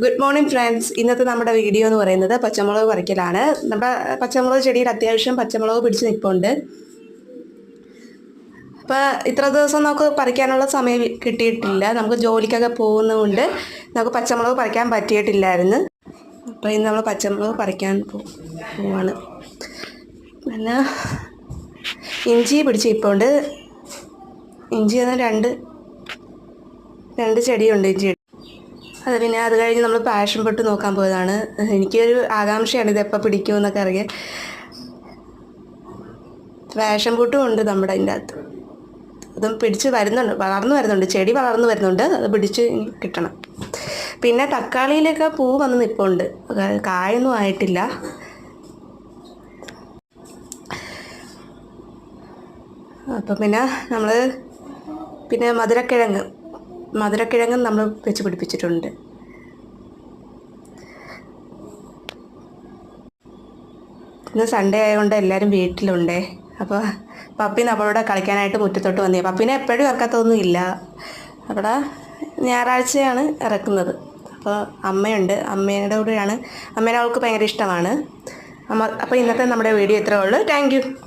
Good morning friends. ഇന്നത്തെ നമ്മുടെ video എന്ന് പറയുന്നത് പച്ചമുളക് പറിക്കലാണ്. നമ്മുടെ പച്ചമുളക് ചെടിയിൽ അത്യാവശ്യം പച്ചമുളക് പിടിച്ച് നിൽപ്പുണ്ട്. അപ്പോൾ ഇത്ര ദിവസം നമുക്ക് പറിക്കാനുള്ള സമയം കിട്ടിയിട്ടില്ല. നമുക്ക് ജോലിക്കൊക്കെ പോകുന്നതുകൊണ്ട് നമുക്ക് പച്ചമുളക് പറിക്കാൻ പറ്റിയിട്ടില്ലായിരുന്നു. അപ്പോൾ ഇന്ന് നമ്മൾ പച്ചമുളക് പറിക്കാൻ പോവാണ്. പിന്നെ ഇഞ്ചി പിടിച്ച് നിൽപ്പുണ്ട്. ഇഞ്ചി എന്ന രണ്ട് ചെടിയുണ്ട് ഇഞ്ചി. പിന്നെ അത് കഴിഞ്ഞ് നമ്മൾ പാഷൻ പൊട്ട് നോക്കാൻ പോയതാണ്. എനിക്കൊരു ആകാംക്ഷയാണ് ഇതെപ്പോൾ പിടിക്കുമെന്നൊക്കെ അറിയാൻ. പാഷൻ പൊട്ടും ഉണ്ട് നമ്മുടെ അതിൻ്റെ അകത്ത്. അതും പിടിച്ച് വളർന്നു വരുന്നുണ്ട്. ചെടി വളർന്നു വരുന്നുണ്ട്. അത് പിടിച്ച് കിട്ടണം. പിന്നെ തക്കാളിയിലൊക്കെ പൂ വന്ന് നിൽപ്പുണ്ട്. കായൊന്നും ആയിട്ടില്ല. അപ്പം പിന്നെ മധുരക്കിഴങ്ങും നമ്മൾ വെച്ച് പിടിപ്പിച്ചിട്ടുണ്ട്. ഇന്ന് സൺഡേ ആയതുകൊണ്ട് എല്ലാവരും വീട്ടിലുണ്ടേ. അപ്പോൾ പപ്പി നമ്മളോട് കളിക്കാനായിട്ട് മുറ്റത്തോട്ട് വന്നേ. പപ്പീനെ എപ്പോഴും ഇറക്കത്തൊന്നും ഇല്ല. അവിടെ ഞായറാഴ്ചയാണ് ഇറക്കുന്നത്. അപ്പോൾ അമ്മയുണ്ട്. അമ്മയുടെ കൂടെയാണ്. അമ്മേനെ അവൾക്ക് ഭയങ്കര ഇഷ്ടമാണ്. അപ്പോൾ ഇന്നത്തെ നമ്മുടെ വീഡിയോ ഇത്രയേ ഉള്ളൂ. Thank you.